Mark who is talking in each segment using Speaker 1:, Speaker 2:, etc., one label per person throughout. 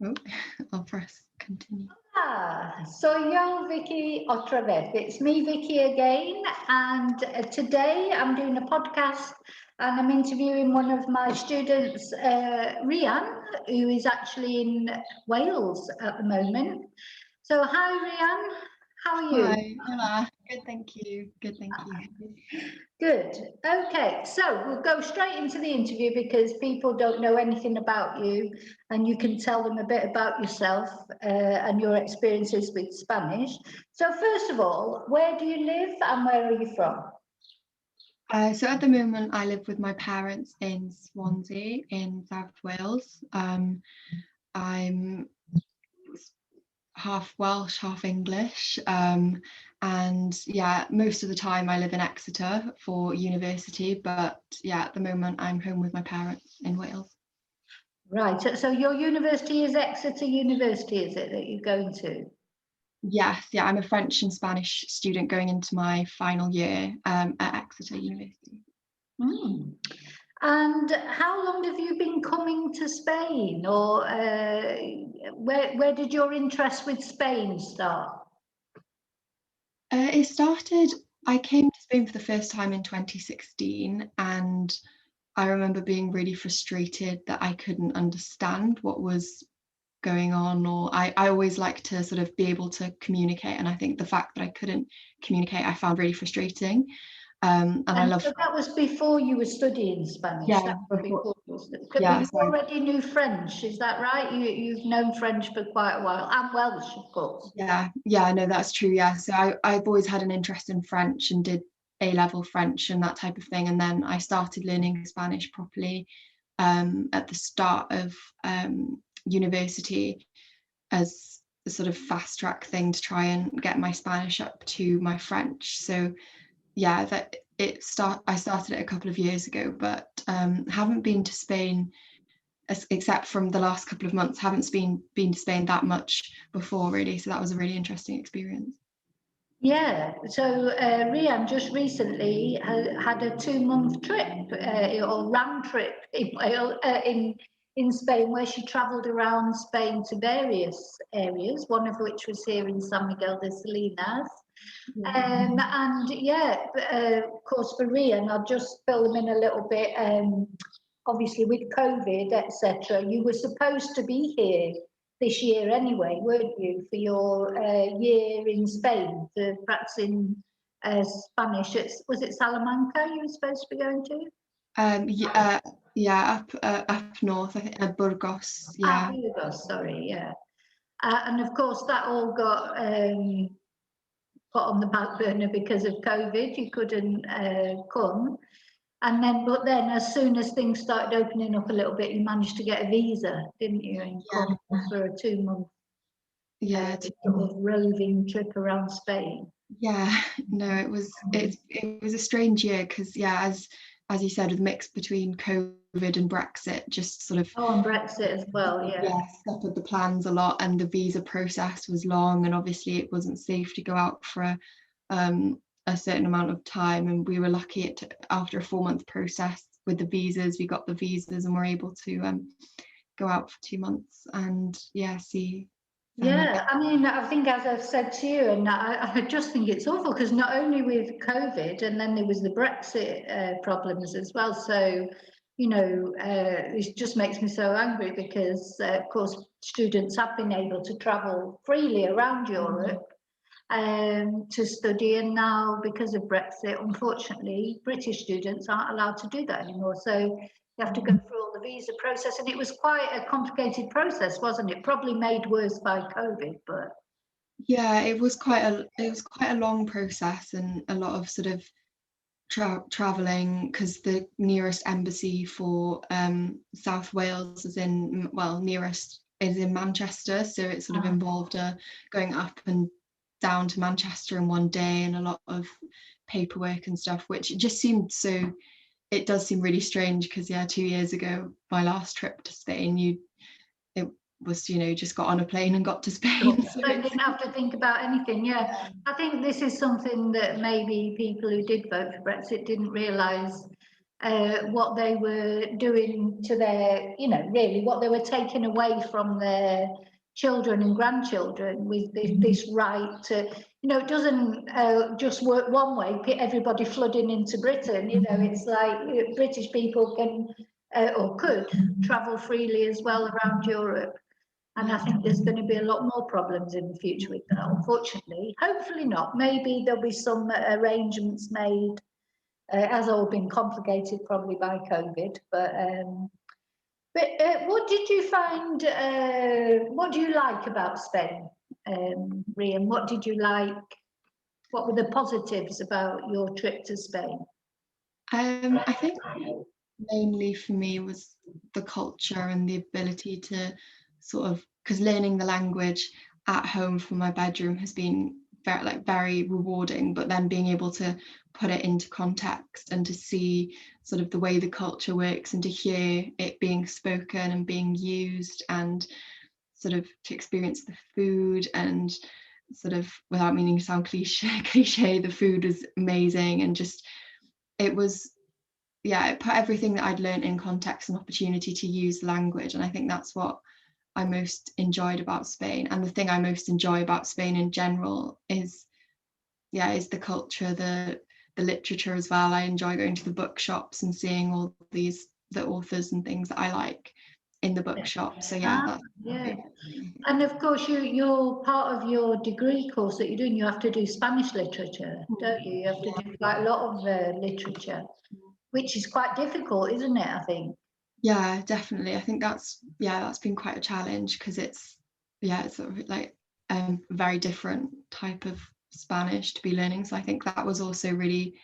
Speaker 1: Oh, I'll press continue.
Speaker 2: Soy yo, Vicky, otra vez. It's me, Vicky, again. And today I'm doing a podcast and I'm interviewing one of my students, Rhian, who is actually in Wales at the moment. So, hi, Rhian. How are you?
Speaker 1: Hi, Emma. Good, thank you. Good, thank you.
Speaker 2: Good. Okay, so we'll go straight into the interview because people don't know anything about you, and you can tell them a bit about yourself and your experiences with Spanish. So, first of all, where do you live and where are you from?
Speaker 1: So at the moment, I live with my parents in Swansea in South Wales. I'm half Welsh, half English. And yeah, most of the time I live in Exeter for university, but yeah, at the moment I'm home with my parents in Wales.
Speaker 2: Right, so your university is Exeter University, is it, that you're going to?
Speaker 1: Yes, yeah, I'm a French and Spanish student going into my final year at Exeter University.
Speaker 2: Mm. And how long have you been coming to Spain, or where did your interest with Spain start?
Speaker 1: It started, I came to Spain for the first time in 2016, and I remember being really frustrated that I couldn't understand what was going on, or I always like to sort of be able to communicate, and I think the fact that I couldn't communicate I found really frustrating. And I
Speaker 2: And
Speaker 1: love,
Speaker 2: so that was before you were studying Spanish.
Speaker 1: yeah,
Speaker 2: That was
Speaker 1: before,
Speaker 2: before you were studying. But
Speaker 1: yeah,
Speaker 2: you
Speaker 1: so
Speaker 2: already knew French, is that right? You've known French for quite a while, and Welsh, of course.
Speaker 1: yeah, no, that's true. Yeah, so I've always had an interest in French and did A-level French and that type of thing, and then I started learning Spanish properly at the start of university as a sort of fast track thing to try and get my Spanish up to my French. So yeah, I started it a couple of years ago, but haven't been to Spain except from the last couple of months. Haven't been to Spain that much before really, so that was a really interesting experience.
Speaker 2: Yeah. So Rhian just recently had a 2 month trip or round trip in Wales, in Spain, where she travelled around Spain to various areas. One of which was here in San Miguel de Salinas.
Speaker 1: Yeah.
Speaker 2: And yeah, of course, for Rhian, I'll just fill them in a little bit. Obviously, with COVID, etc., you were supposed to be here this year anyway, weren't you, for your year in Spain, for practicing Spanish? Was it Salamanca you were supposed to be going to?
Speaker 1: Yeah, yeah, up north, I think, Burgos.
Speaker 2: Ah,
Speaker 1: Yeah,
Speaker 2: Burgos, sorry, yeah. And of course, that all got put on the back burner because of COVID. You couldn't come. And then, but then, as soon as things started opening up a little bit, you managed to get a visa, didn't you? And
Speaker 1: yeah,
Speaker 2: come for a 2 month
Speaker 1: yeah,
Speaker 2: sort of roving trip around Spain.
Speaker 1: yeah. No, it was a strange year because yeah, as you said, with the mix between COVID and Brexit, just sort of
Speaker 2: Oh, and Brexit as well, yeah.
Speaker 1: yeah, scuppered the plans a lot, and the visa process was long, and obviously it wasn't safe to go out for a certain amount of time. And we were lucky after a 4 month process with the visas, we got the visas and were able to go out for 2 months and yeah, see.
Speaker 2: Yeah, I mean, I think as I've said to you, and I just think it's awful because not only with COVID, and then there was the Brexit problems as well. So, it just makes me so angry because, of course, students have been able to travel freely around Europe to study, and now because of Brexit, unfortunately, British students aren't allowed to do that anymore. So you have to go through all the visa process, and it was quite a complicated process, wasn't it? Probably made worse by COVID, but
Speaker 1: Yeah, it was quite a long process and a lot of sort of traveling because the nearest embassy for South Wales is in, well, nearest is in Manchester, so it sort of involved going up and down to Manchester in one day and a lot of paperwork and stuff, which just seemed so, it does seem really strange because yeah, 2 years ago my last trip to Spain, it was, just got on a plane and got to Spain. So
Speaker 2: I didn't have to think about anything. Yeah, I think this is something that maybe people who did vote for Brexit didn't realise what they were doing to their, really what they were taking away from their children and grandchildren with this right to, it doesn't just work one way, everybody flooding into Britain, it's like British people can or could travel freely as well around Europe. And I think there's going to be a lot more problems in the future with that, unfortunately. Hopefully not. Maybe there'll be some arrangements made. Has all been complicated probably by COVID, but what did you find? What do you like about Spain, Rhian? What did you like? What were the positives about your trip to Spain?
Speaker 1: I think mainly for me was the culture and the ability to sort of, because learning the language at home from my bedroom has been very rewarding, but then being able to put it into context and to see sort of the way the culture works and to hear it being spoken and being used and sort of to experience the food and sort of, without meaning to sound cliche, the food was amazing, and just it was, it put everything that I'd learned in context and opportunity to use language. And I think that's what I most enjoyed about Spain. And the thing I most enjoy about Spain in general is the culture, the literature as well. I enjoy going to the bookshops and seeing all the authors and things that I like in the bookshop. So that's
Speaker 2: And of course, you're part of your degree course that you're doing. You have to do Spanish literature, don't you? You have to do quite a lot of literature, which is quite difficult, isn't it? I think.
Speaker 1: Yeah, definitely. I think that's been quite a challenge because it's sort of like a very different type of Spanish to be learning. So I think that was also really,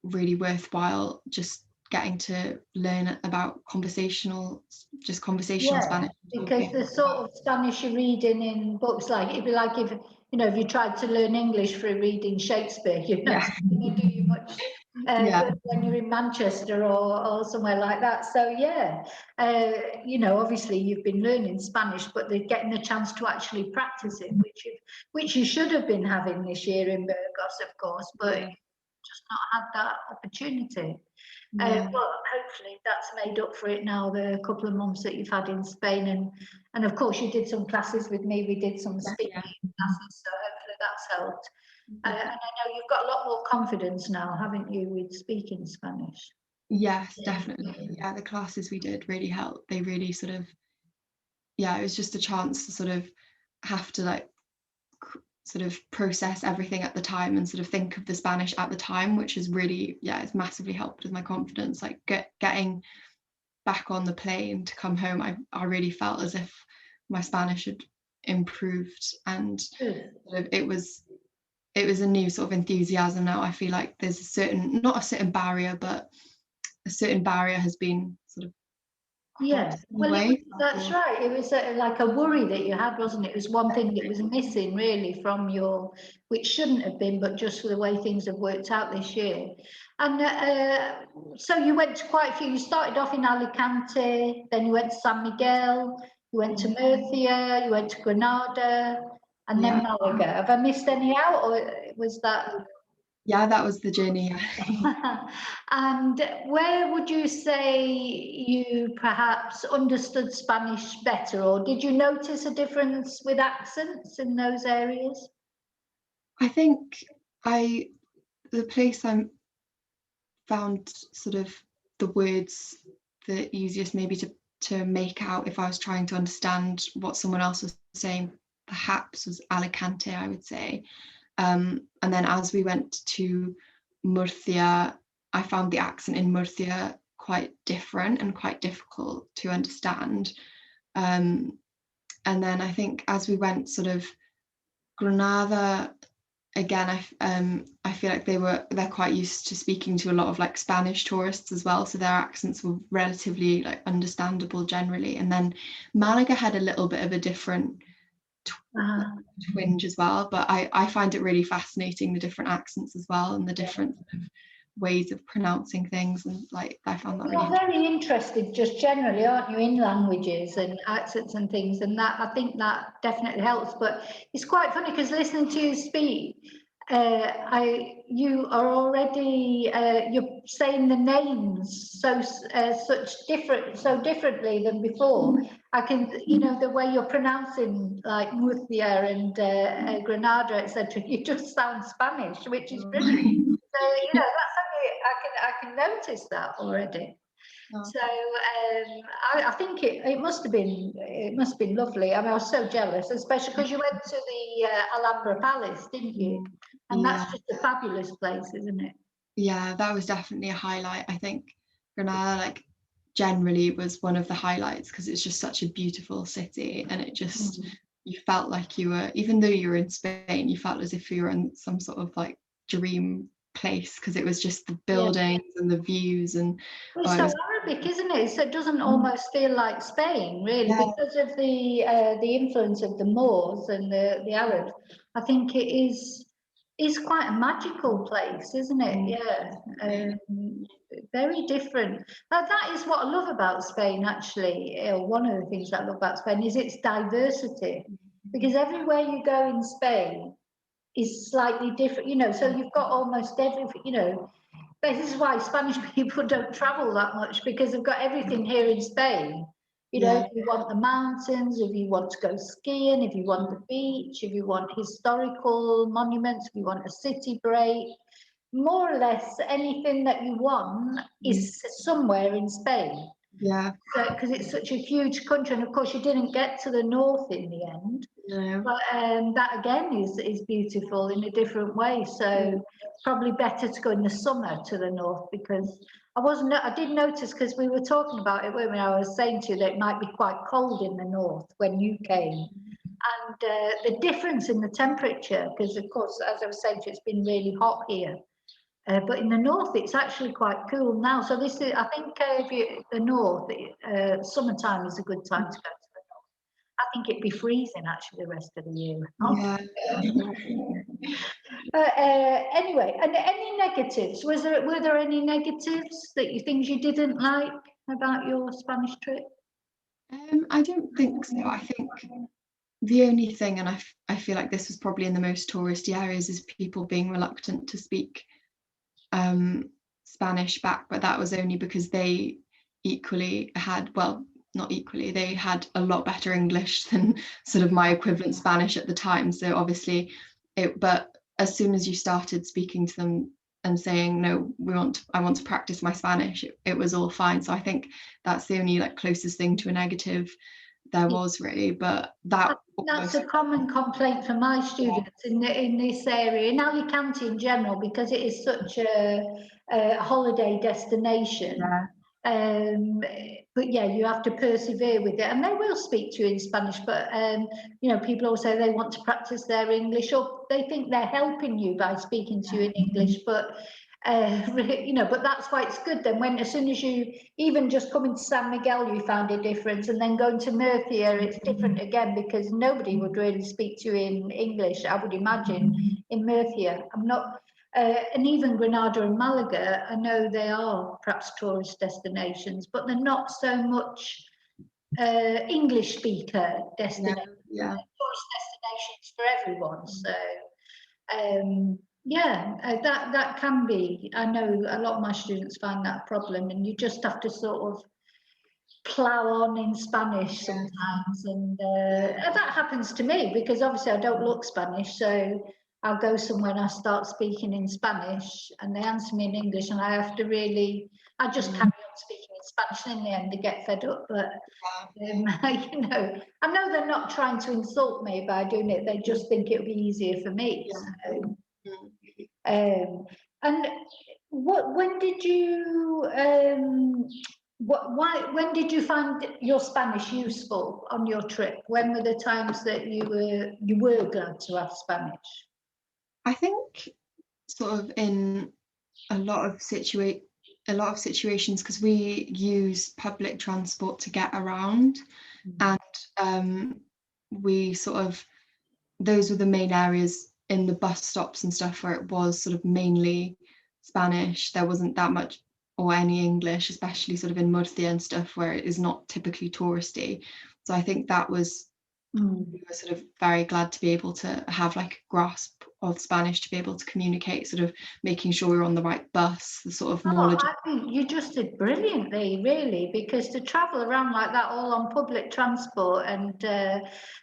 Speaker 1: really worthwhile, just getting to learn about conversational Spanish.
Speaker 2: Because the sort of Spanish you're reading in books, like it'd be like if you tried to learn English through reading Shakespeare, it's not going to do you much good when you're in Manchester or somewhere like that. So obviously you've been learning Spanish, but they're getting a chance to actually practice it, which you should have been having this year in Burgos, of course, but just not had that opportunity. But hopefully that's made up for it now, the couple of months that you've had in Spain. And of course you did some classes with me, we did some speaking classes, so hopefully that's helped. And I know you've got a lot more confidence now, haven't you, with speaking Spanish?
Speaker 1: Yes, definitely. Yeah, the classes we did really helped. They really sort of, it was just a chance to sort of have to sort of process everything at the time and sort of think of the Spanish at the time, which is really, it's massively helped with my confidence. Like getting back on the plane to come home, I really felt as if my Spanish had improved, and sort of it was a new sort of enthusiasm now. I feel like there's not a certain barrier, but a certain barrier has been sort of
Speaker 2: that's right. It was like a worry that you had, wasn't it? It was one thing that was missing really from which shouldn't have been, but just for the way things have worked out this year. And so you went to quite a few. You started off in Alicante, then you went to San Miguel, you went to Murcia, you went to Granada, and then Malaga. Have I missed any out, or was that?
Speaker 1: Yeah, that was the journey.
Speaker 2: And where would you say you perhaps understood Spanish better, or did you notice a difference with accents in those areas?
Speaker 1: I think the place I found sort of the words the easiest maybe to make out if I was trying to understand what someone else was saying, perhaps was Alicante, I would say. And then as we went to Murcia, I found the accent in Murcia quite different and quite difficult to understand. And then I think as we went sort of Granada, again, I feel like they're quite used to speaking to a lot of like Spanish tourists as well, so their accents were relatively like understandable generally. And then Malaga had a little bit of a different twinge as well, but I find it really fascinating, the different accents as well and the different sort of ways of pronouncing things, and like I found that
Speaker 2: You're very interested just generally, aren't you, in languages and accents and things, and that I think that definitely helps. But it's quite funny because listening to you speak, you are already you're saying the names so differently than before. I can, the way you're pronouncing like Murcia and Granada, etc. You just sound Spanish, which is brilliant. So that's something I can notice that already. So I think it must have been lovely. I mean, I was so jealous, especially because you went to the Alhambra Palace, didn't you? And
Speaker 1: Yeah,
Speaker 2: that's just a fabulous place, isn't it?
Speaker 1: yeah, that was definitely a highlight. I think Granada, like, generally was one of the highlights because it's just such a beautiful city, and it just, you felt like you were, even though you were in Spain, you felt as if you were in some sort of like dream place, because it was just the
Speaker 2: Yeah.
Speaker 1: buildings and the views, and
Speaker 2: Well,
Speaker 1: oh,
Speaker 2: it's
Speaker 1: it
Speaker 2: so
Speaker 1: was,
Speaker 2: Arabic, isn't it? So it doesn't almost feel like Spain, really,
Speaker 1: yeah,
Speaker 2: because of the influence of the Moors and the Arabs. I think it is quite a magical place, isn't it? Yeah, very different. That is what I love about Spain, actually. One of the things I love about Spain is its diversity, because everywhere you go in Spain is slightly different. So you've got almost everything. This is why Spanish people don't travel that much, because they've got everything here in Spain.
Speaker 1: yeah,
Speaker 2: If you want the mountains, if you want to go skiing, if you want the beach, if you want historical monuments, if you want a city break, more or less anything that you want is somewhere in Spain.
Speaker 1: yeah,
Speaker 2: Because it's such a huge country, and of course you didn't get to the north in the end.
Speaker 1: no,
Speaker 2: But that again is beautiful in a different way. So probably better to go in the summer to the north, because I did notice, because we were talking about it when I was saying to you that it might be quite cold in the north when you came, and the difference in the temperature, because of course, as I was saying to you, it's been really hot here. But in the north, it's actually quite cool now. So this is, I think, if you the north, summertime is a good time to go to the north. I think it'd be freezing actually the rest of the year.
Speaker 1: yeah.
Speaker 2: Anyway, and any negatives? Were there any negatives things you didn't like about your Spanish trip?
Speaker 1: I don't think so. I think the only thing, and I feel like this was probably in the most touristy areas, is people being reluctant to speak Spanish back, but that was only because they equally had, well, not equally, they had a lot better English than sort of my equivalent Spanish at the time. So obviously but as soon as you started speaking to them and saying, no, I want to practice my Spanish, it was all fine. So I think that's the only like closest thing to a negative there was, really. But that
Speaker 2: That's
Speaker 1: almost,
Speaker 2: a common complaint from my students in this area, in Alicante in general, because it is such a holiday destination.
Speaker 1: yeah,
Speaker 2: But yeah, you have to persevere with it, and they will speak to you in Spanish. But people always say they want to practice their English, or they think they're helping you by speaking to you in English. But but that's why it's good. Then, as soon as you even just coming to San Miguel, you found a difference, and then going to Murcia, it's different again, because nobody would really speak to you in English, I would imagine, in Murcia. I'm not. And even Granada and Malaga, I know they are perhaps tourist destinations, but they're not so much English speaker destinations.
Speaker 1: yeah,
Speaker 2: Tourist destinations for everyone. So that can be. I know a lot of my students find that problem, and you just have to sort of plow on in Spanish sometimes, and that happens to me, because obviously I don't look Spanish, so I'll go somewhere and I start speaking in Spanish, and they answer me in English, and I just carry on speaking in Spanish, and in the end they get fed up. But I know they're not trying to insult me by doing it; they just think it'll be easier for me. So, and when did you when did you find your Spanish useful on your trip? When were the times that you were glad to have Spanish?
Speaker 1: I think sort of in a lot of situations, because we use public transport to get around, and we sort of, those were the main areas in the bus stops and stuff where it was sort of mainly Spanish. There wasn't that much or any English, especially sort of in Murcia and stuff where it is not typically touristy. So I think that was we were sort of very glad to be able to have like a grasp of Spanish, to be able to communicate, sort of making sure we were on the right bus, the sort of more
Speaker 2: I think you just did brilliantly, really, because to travel around like that all on public transport and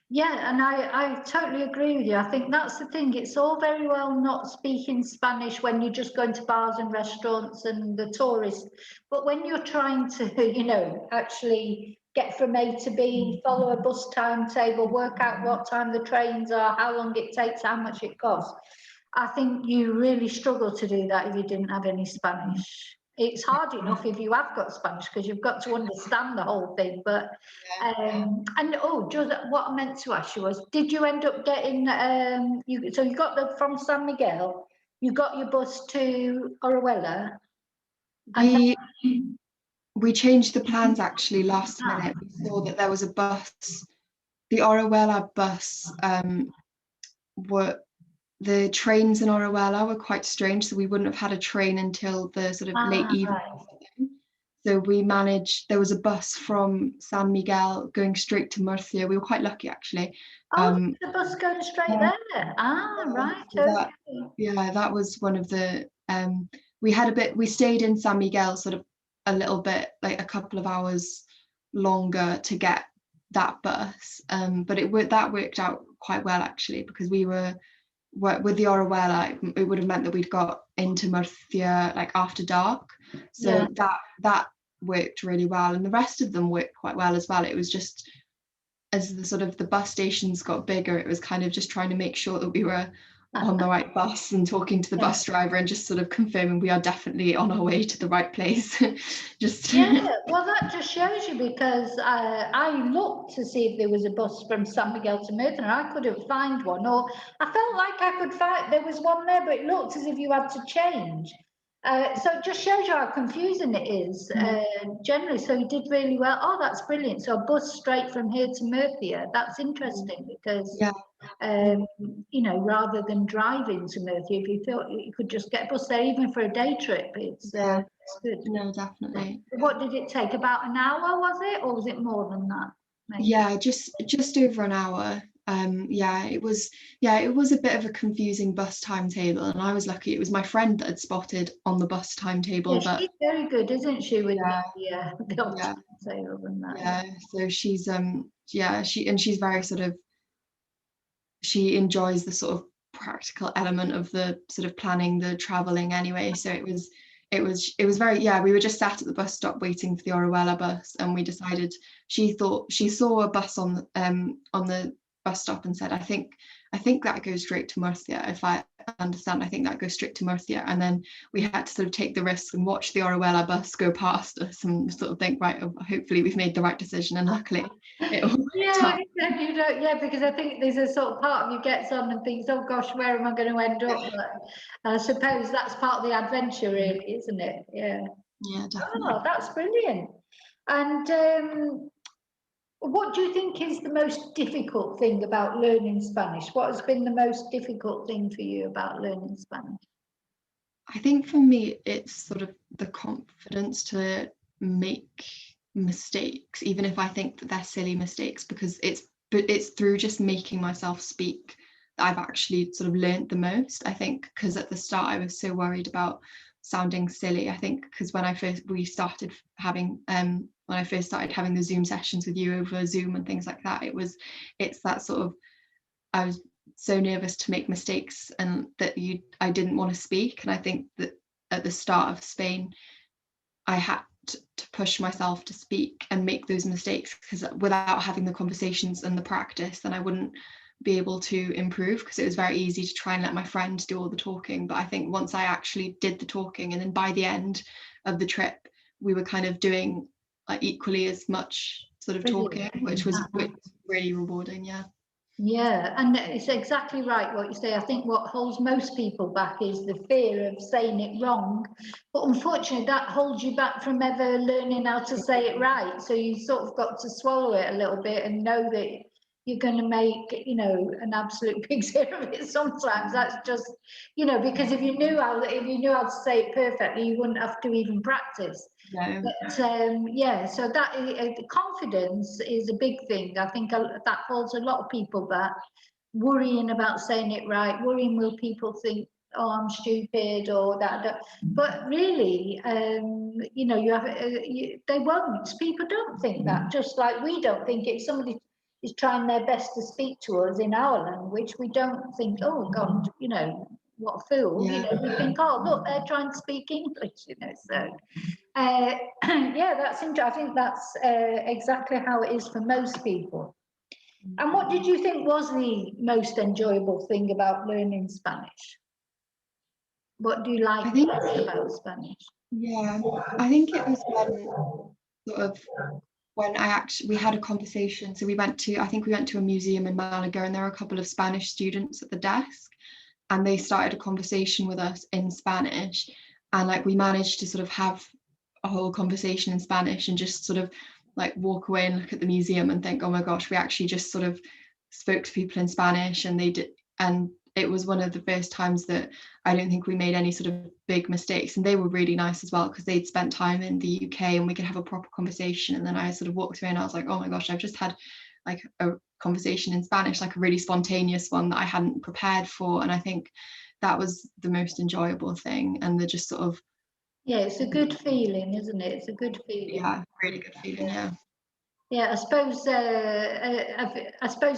Speaker 2: yeah, and I totally agree with you. I think that's the thing. It's all very well not speaking Spanish when you're just going to bars and restaurants and the tourists, but when you're trying to, actually get from A to B, follow a bus timetable, work out what time the trains are, how long it takes, how much it costs. I think you really struggle to do that if you didn't have any Spanish. It's hard enough if you have got Spanish because you've got to understand the whole thing. But and just what I meant to ask you was, did you end up getting so you got from San Miguel, you got your bus to Orihuela, and
Speaker 1: we changed the plans actually last minute. We saw that there was a bus, the Orihuela bus, the trains in Orihuela were quite strange, so we wouldn't have had a train until the sort of late evening. Right. So we managed, there was a bus from San Miguel going straight to Murcia. We were quite lucky actually.
Speaker 2: The bus going straight there. Right.
Speaker 1: So that was one of the, we stayed in San Miguel sort of a little bit, like a couple of hours longer to get that bus. But that worked out quite well actually, because we were with the Orihuela, it would have meant that we'd got into Murcia like after dark. So that worked really well, and the rest of them worked quite well as well. It was just, as the bus stations got bigger, it was kind of just trying to make sure that we were on the right bus and talking to the bus driver and just sort of confirming we are definitely on our way to the right place.
Speaker 2: Well, that just shows you, because I looked to see if there was a bus from San Miguel to Murcia and I couldn't find one, or I felt like I could find there was one there, but it looked as if you had to change. So it just shows you how confusing it is generally. So you did really well. Oh, that's brilliant. So a bus straight from here to Murcia. That's interesting, because rather than driving to Murcia, if you thought you could just get a bus there, even for a day trip, it's good.
Speaker 1: No, definitely.
Speaker 2: What did it take? About an hour, was it, or was it more than that?
Speaker 1: Maybe? Yeah, just over an hour. It was a bit of a confusing bus timetable, and I was lucky. It was my friend that had spotted on the bus timetable.
Speaker 2: Yeah, she's very good, isn't she, with the
Speaker 1: timetable and that. Yeah, so she's she's very sort of, she enjoys the sort of practical element of the sort of planning the traveling anyway. So it was very, we were just sat at the bus stop waiting for the Orihuela bus, and we decided, she thought she saw a bus on the bus stop and said, I think that goes straight to Murcia. If I understand, I think that goes straight to Murcia. And then we had to sort of take the risk and watch the Orihuela bus go past us and sort of think, right, hopefully we've made the right decision. And luckily it all
Speaker 2: because I think there's a sort of part of you gets on and thinks, oh gosh, where am I going to end up? But I suppose that's part of the adventure, really, isn't it?
Speaker 1: Yeah, definitely.
Speaker 2: Oh, that's brilliant. And what do you think is the most difficult thing about learning Spanish? What has been the most difficult thing for you about learning Spanish?
Speaker 1: I think for me, it's sort of the confidence to make mistakes, even if I think that they're silly mistakes, because it's through just making myself speak that I've actually sort of learned the most. I think because at the start I was so worried about sounding silly. I think because when I first started having the Zoom sessions with you over Zoom and things like that, it's that sort of, I was so nervous to make mistakes and that I didn't want to speak. And I think that at the start of Spain, I had to push myself to speak and make those mistakes, because without having the conversations and the practice, then I wouldn't be able to improve, because it was very easy to try and let my friend do all the talking. But I think once I actually did the talking, and then by the end of the trip, we were kind of doing like equally as much sort of talking, which was really rewarding.
Speaker 2: Yeah, and it's exactly right what you say. I think what holds most people back is the fear of saying it wrong. But unfortunately, that holds you back from ever learning how to say it right. So you sort of got to swallow it a little bit and know that you're going to make, an absolute pig's ear of it sometimes. That's just, because if you knew how to say it perfectly, you wouldn't have to even practice.
Speaker 1: No.
Speaker 2: But so that confidence is a big thing. I think that holds a lot of people back, worrying about saying it right, worrying will people think, oh, I'm stupid or that. But really, you have they won't. People don't think that. Just like we don't think if somebody is trying their best to speak to us in our language, we don't think, oh God, what a fool.
Speaker 1: Yeah.
Speaker 2: We think, oh look, they're trying to speak English. So. That's interesting. I think that's exactly how it is for most people. And what did you think was the most enjoyable thing about learning Spanish? What do you like best about Spanish?
Speaker 1: Yeah, I think it was sort of when we had a conversation. So I think we went to a museum in Malaga, and there were a couple of Spanish students at the desk, and they started a conversation with us in Spanish, and like we managed to sort of have a whole conversation in Spanish and just sort of like walk away and look at the museum and think, oh my gosh, we actually just sort of spoke to people in Spanish, and they did. And it was one of the first times that I don't think we made any sort of big mistakes, and they were really nice as well because they'd spent time in the UK and we could have a proper conversation. And then I sort of walked away and I was like, oh my gosh, I've just had like a conversation in Spanish, like a really spontaneous one that I hadn't prepared for. And I think that was the most enjoyable thing. And the just sort of,
Speaker 2: yeah, it's a good feeling, isn't it? It's a good feeling.
Speaker 1: Yeah, really good feeling.
Speaker 2: Yeah, I suppose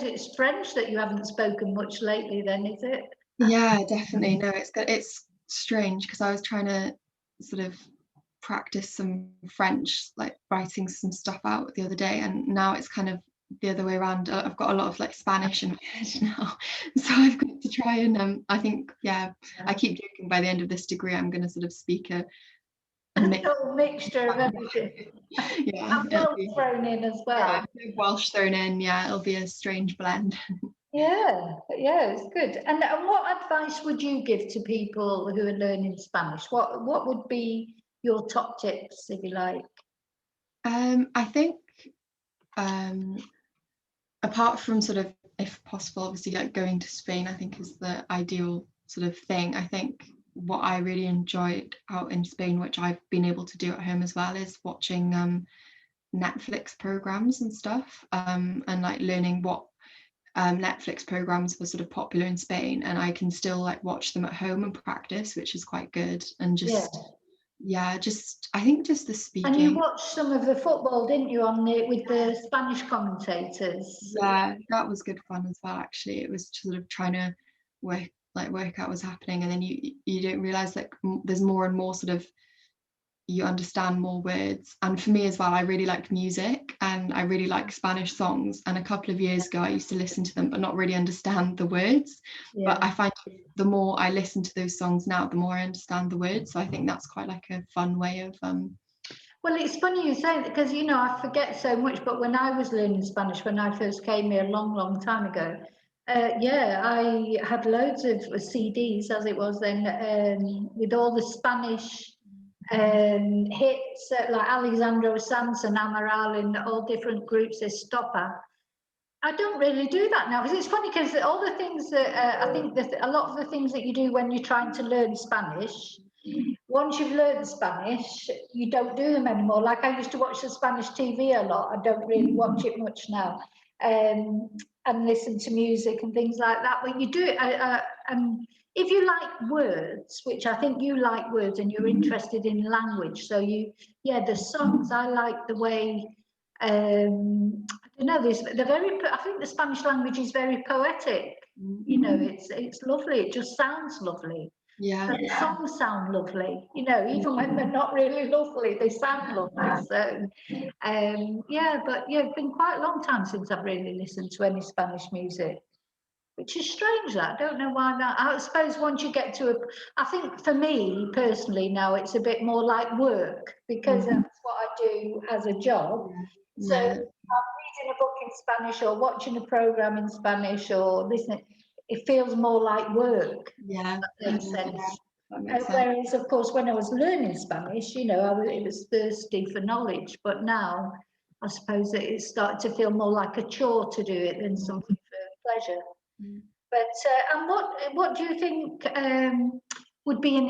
Speaker 2: it's French that you haven't spoken much lately then, is it?
Speaker 1: Yeah, definitely. No, it's strange because I was trying to sort of practice some French, like writing some stuff out the other day, and now it's kind of the other way around. I've got a lot of like Spanish in my head now, so I've got to try and I think I keep joking by the end of this degree I'm going to sort of speak a
Speaker 2: mixture of everything.
Speaker 1: Yeah,
Speaker 2: and Welsh thrown in as well.
Speaker 1: Yeah, Welsh thrown in. Yeah, it'll be a strange blend.
Speaker 2: Yeah, it's good. And what advice would you give to people who are learning Spanish? What would be your top tips, if you like?
Speaker 1: I think apart from sort of, if possible, obviously like going to Spain, I think is the ideal sort of thing. I think what I really enjoyed out in Spain, which I've been able to do at home as well, is watching Netflix programs and stuff, and like learning what Netflix programs were sort of popular in Spain, and I can still like watch them at home and practice, which is quite good. And just I think just the speaking.
Speaker 2: And you watched some of the football, didn't you, with the Spanish commentators?
Speaker 1: Yeah, that was good fun as well. Actually, it was sort of trying to work out what's happening, and then you don't realize like there's more and more sort of, you understand more words. And for me as well, I really like music and I really like Spanish songs. And a couple of years ago, I used to listen to them, but not really understand the words. Yeah. But I find the more I listen to those songs now, the more I understand the words. So I think that's quite like a fun way of.
Speaker 2: Well, it's funny you say that because, I forget so much. But when I was learning Spanish, when I first came here a long, long time ago, I had loads of CDs, as it was then, with all the Spanish hits like Alexandro Sanz and Amaral in all different groups. There's Stoppa. I don't really do that now because it's funny because all the things that I think that a lot of the things that you do when you're trying to learn Spanish, once you've learned Spanish, you don't do them anymore. Like I used to watch the Spanish TV a lot. I don't really watch it much now, and listen to music and things like that. But you do it, and if you like words, which I think you like words, and you're interested in language, so the songs. I like the way. I don't know. I think the Spanish language is very poetic. It's lovely. It just sounds lovely.
Speaker 1: Yeah.
Speaker 2: But the songs sound lovely, even when they're not really lovely, they sound lovely. So, it's been quite a long time since I've really listened to any Spanish music, which is strange. That I don't know why that. I suppose once you get to I think for me personally now it's a bit more like work because that's what I do as a job. So I'm reading a book in Spanish or watching a program in Spanish or listening. It feels more like work.
Speaker 1: Yeah,
Speaker 2: that makes sense.
Speaker 1: Yeah, that makes sense.
Speaker 2: Whereas, of course, when I was learning Spanish, it was thirsty for knowledge. But now, I suppose that it's started to feel more like a chore to do it than something for pleasure.
Speaker 1: Mm.
Speaker 2: But and what do you think would be an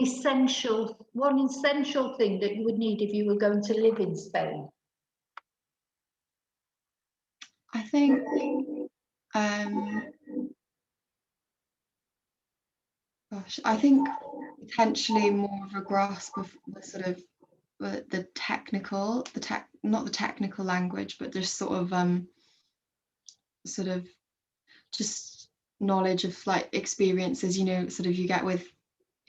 Speaker 2: one essential thing that you would need if you were going to live in Spain?
Speaker 1: I think um, I think potentially more of a grasp of the sort of the technical, not the technical language, but just sort of just knowledge of like experiences, you know, sort of you get with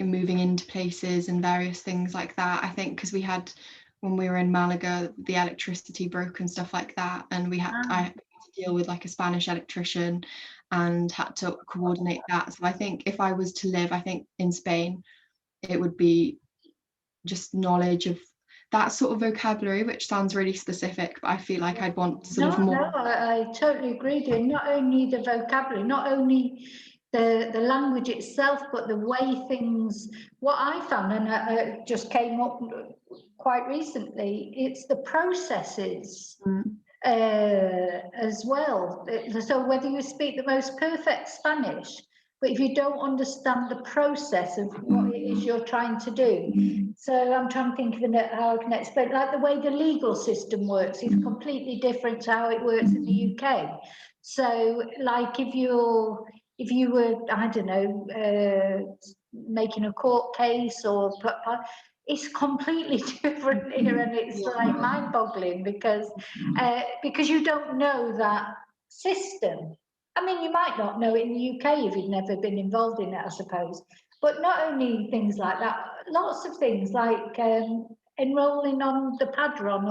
Speaker 1: moving into places and various things like that. I think because we had, when we were in Malaga, the electricity broke and stuff like that, and I had to deal with like a Spanish electrician and had to coordinate that. So I think if I was to live, I think in Spain, it would be just knowledge of that sort of vocabulary, which sounds really specific, but I feel like I'd want sort of more.
Speaker 2: No, I totally agree with you. Not only the vocabulary, not only the language itself, but the way things. What I found, and it just came up quite recently, it's the processes. As well. So whether you speak the most perfect Spanish, but if you don't understand the process of what it is you're trying to do. So I'm trying to think of how I can explain, like the way the legal system works is completely different to how it works in the UK. So like if you were, I don't know, making a court case or it's completely different here, and it's like mind-boggling because you don't know that system. I mean, you might not know it in the UK if you've never been involved in it, I suppose. But not only things like that, lots of things like enrolling on the padron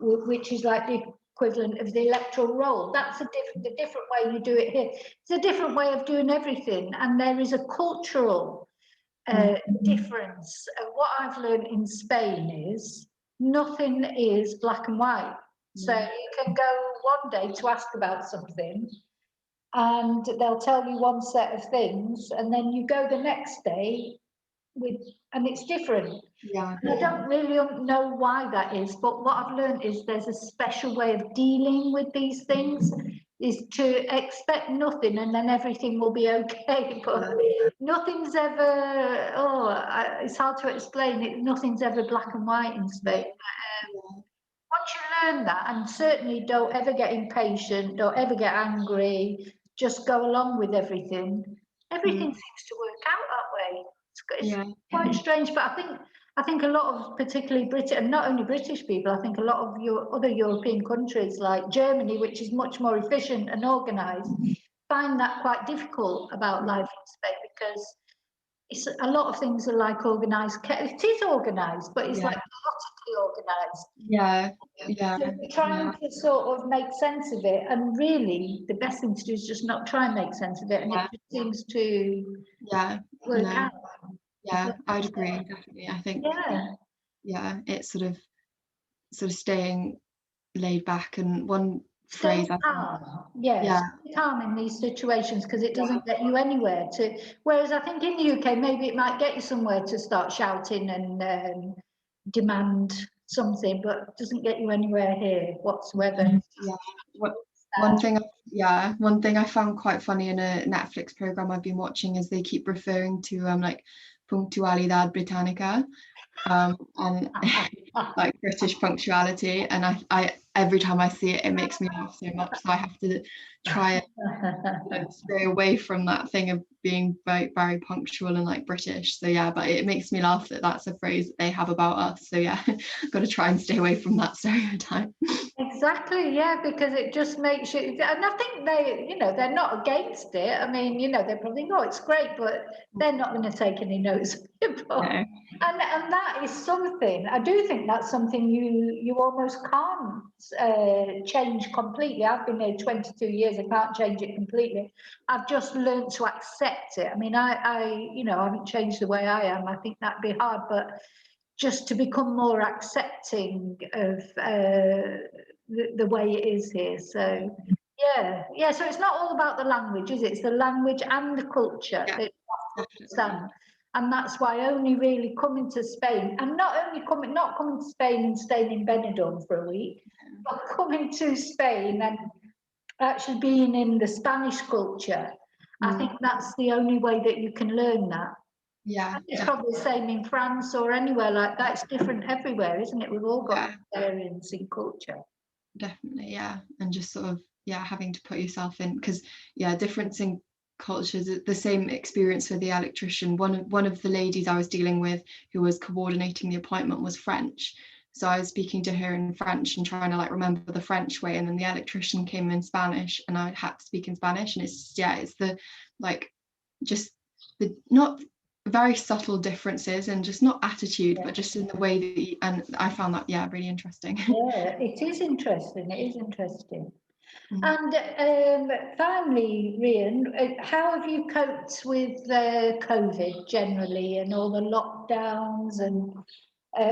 Speaker 2: which is like the equivalent of the electoral roll. That's the different way you do it here. It's a different way of doing everything, and there is a cultural difference. What I've learned in Spain is nothing is black and white. So you can go one day to ask about something and they'll tell you one set of things, and then you go the next day and it's different.
Speaker 1: Yeah.
Speaker 2: And I don't really know why that is, but what I've learned is there's a special way of dealing with these things, is to expect nothing and then everything will be okay. But nothing's ever, it's hard to explain it. Nothing's ever black and white in Spain. Once you learn that, and certainly don't ever get impatient, don't ever get angry, just go along with everything. Everything seems to work out that way. It's quite strange, but I think a lot of particularly British, and not only British people, I think a lot of your other European countries like Germany, which is much more efficient and organised, find that quite difficult about life in Spain because it's a lot of things are like organised. It is organised, but it's like chaotically organised.
Speaker 1: Yeah.
Speaker 2: So we're trying to sort of make sense of it, and really the best thing to do is just not try and make sense of it, and it just seems to work out.
Speaker 1: Yeah, I'd agree, definitely. I think it's sort of staying laid back, and one phrase
Speaker 2: Stay calm, stay calm in these situations because it doesn't get you anywhere to. Whereas I think in the UK maybe it might get you somewhere to start shouting and demand something, but it doesn't get you anywhere here whatsoever.
Speaker 1: One thing I found quite funny in a Netflix program I've been watching is they keep referring to like punctualidad británica, and like British punctuality, and I every time I see it, it makes me laugh so much, so I have to try and stay away from that thing of being very, very punctual and like British. So but it makes me laugh that that's a phrase that they have about us. So got to try and stay away from that stereotype.
Speaker 2: Exactly, because it just makes you, and I think they're not against it. I mean, they probably know it's great, but they're not going to take any notes of it. And that is something, I do think that's something you almost can't change completely. I've been here 22 years, I can't change it completely. I've just learned to accept it. I mean, I haven't changed the way I am. I think that'd be hard, but just to become more accepting of the way it is here. So so it's not all about the language, is it? It's the language and the culture that you have to understand. And that's why only really coming to Spain, and not coming to Spain and staying in Benidorm for a week, But coming to Spain and actually being in the Spanish culture, I think that's the only way that you can learn that.
Speaker 1: Yeah,
Speaker 2: It's probably the same in France or anywhere like that. It's different everywhere, isn't it? We've all got variants in culture.
Speaker 1: definitely, yeah. And just sort of, yeah, having to put yourself in, because yeah, difference in cultures, the same experience with the electrician. One of the ladies I was dealing with who was coordinating the appointment was French. So I was speaking to her in French and trying to like remember the French way, and then the electrician came in Spanish and I had to speak in Spanish. And it's yeah, it's the like just the not very subtle differences, and just not attitude, but just in the way that you, and I found that really interesting.
Speaker 2: Yeah, it is interesting. It is interesting. And finally, Rhian, how have you coped with COVID generally and all the lockdowns and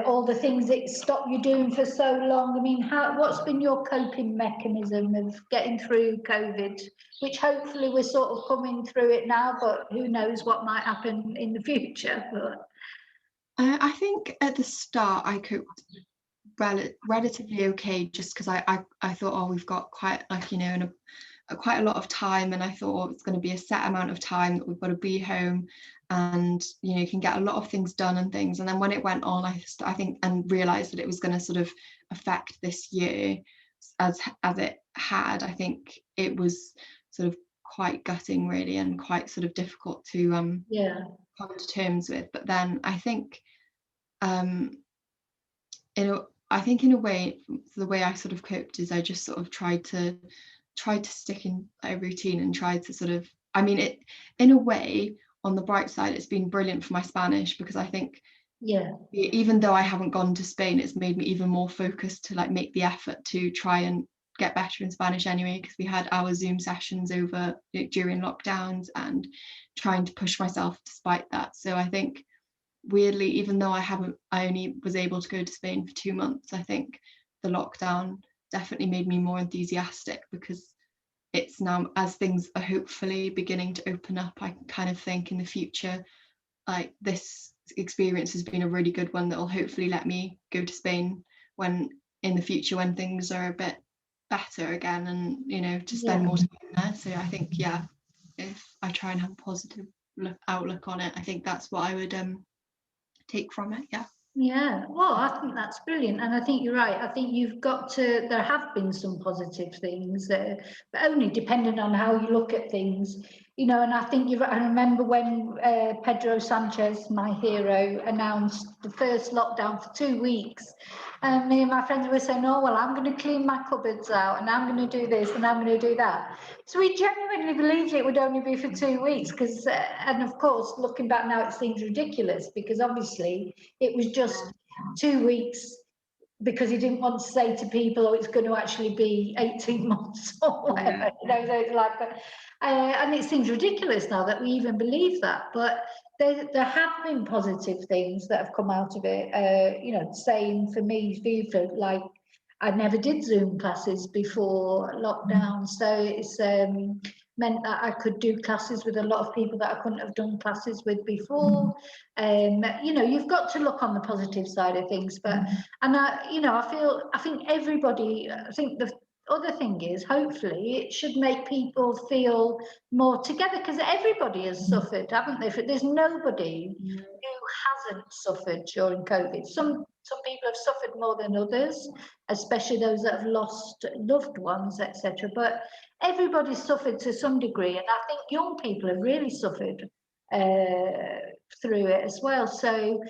Speaker 2: all the things it stopped you doing for so long? I mean, what's been your coping mechanism of getting through COVID, which hopefully we're sort of coming through it now, but who knows what might happen in the future? But
Speaker 1: I think at the start I coped relatively okay, just because I thought, oh, we've got quite like, you know, quite a lot of time, and I thought, oh, it's going to be a set amount of time that we've got to be home, and you know, you can get a lot of things done and things. And then when it went on, I think and realized that it was going to sort of affect this year as it had. I think it was sort of quite gutting really, and quite sort of difficult to come to terms with. But then I think I think in a way, the way I sort of coped is I just sort of tried to stick in a routine and tried to sort of, I mean, it in a way, on the bright side, it's been brilliant for my Spanish, because I think even though I haven't gone to Spain, it's made me even more focused to like make the effort to try and get better in Spanish anyway, because we had our Zoom sessions over during lockdowns, and trying to push myself despite that. So I think weirdly, even though I only was able to go to Spain for 2 months, I think the lockdown definitely made me more enthusiastic, because it's now, as things are hopefully beginning to open up, I kind of think in the future, like, this experience has been a really good one that will hopefully let me go to Spain when in the future, when things are a bit better again, and you know, to spend more time there. So I think if I try and have a positive outlook on it, I think that's what I would take from it.
Speaker 2: Yeah, well, I think that's brilliant. And I think you're right. I think you've got to, there have been some positive things, but only depending on how you look at things, you know. And I think I remember when Pedro Sanchez, my hero, announced the first lockdown for 2 weeks. And me and my friends were saying, oh, well, I'm going to clean my cupboards out, and I'm going to do this and I'm going to do that. So we genuinely believed it would only be for 2 weeks, because, and of course, looking back now, it seems ridiculous, because obviously it was just 2 weeks, because he didn't want to say to people, oh, it's going to actually be 18 months or whatever, you know, so it's like that. And it seems ridiculous now that we even believe that, but there have been positive things that have come out of it. You know, same for me, Viva, like, I never did Zoom classes before lockdown, so it's meant that I could do classes with a lot of people that I couldn't have done classes with before. You know, you've got to look on the positive side of things, but and I think everybody. I think the other thing is, hopefully, it should make people feel more together, because everybody has suffered, haven't they? There's nobody who hasn't suffered during COVID. Some people have suffered more than others, especially those that have lost loved ones, etc. But everybody's suffered to some degree, and I think young people have really suffered through it as well. So,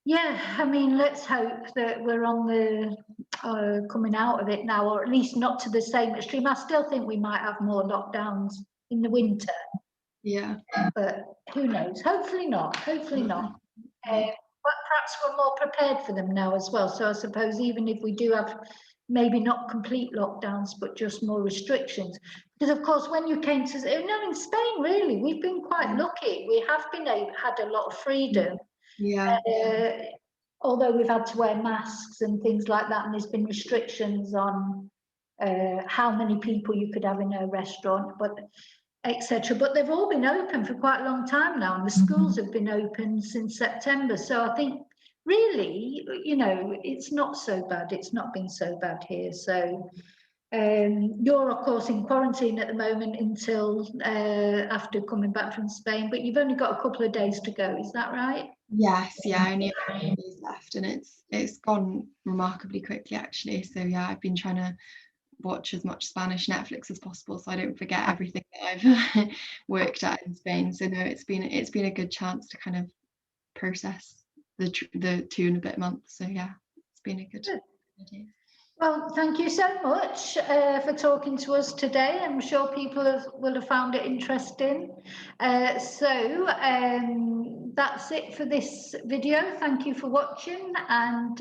Speaker 2: yeah, I mean, let's hope that we're on the coming out of it now, or at least not to the same extreme. I still think we might have more lockdowns in the winter.
Speaker 1: Yeah.
Speaker 2: But who knows? Hopefully not. Hopefully not. But perhaps we're more prepared for them now as well. So I suppose even if we do have maybe not complete lockdowns, but just more restrictions. Because of course, when you came to, in Spain, really, we've been quite lucky. We have had a lot of freedom.
Speaker 1: Yeah.
Speaker 2: Although we've had to wear masks and things like that, and there's been restrictions on how many people you could have in a restaurant, but etc. But they've all been open for quite a long time now, and the schools have been open since September. So I think really, you know, it's not so bad. It's not been so bad here. So you're of course in quarantine at the moment until after coming back from Spain, but you've only got a couple of days to go. Is that right?
Speaker 1: Yes, yeah, I only have a few days left, and it's gone remarkably quickly actually. So yeah, I've been trying to watch as much Spanish Netflix as possible so I don't forget everything that I've worked at in Spain. So no, it's been a good chance to kind of process the 2 and a bit months. So yeah, it's been a good idea.
Speaker 2: Well, thank you so much for talking to us today. I'm sure people will have found it interesting. That's it for this video. Thank you for watching, and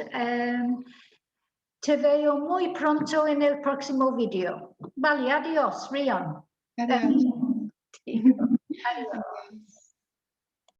Speaker 2: te veo muy pronto en el próximo video. Vale, adiós, Rhian.
Speaker 1: Adios.
Speaker 2: Adiós.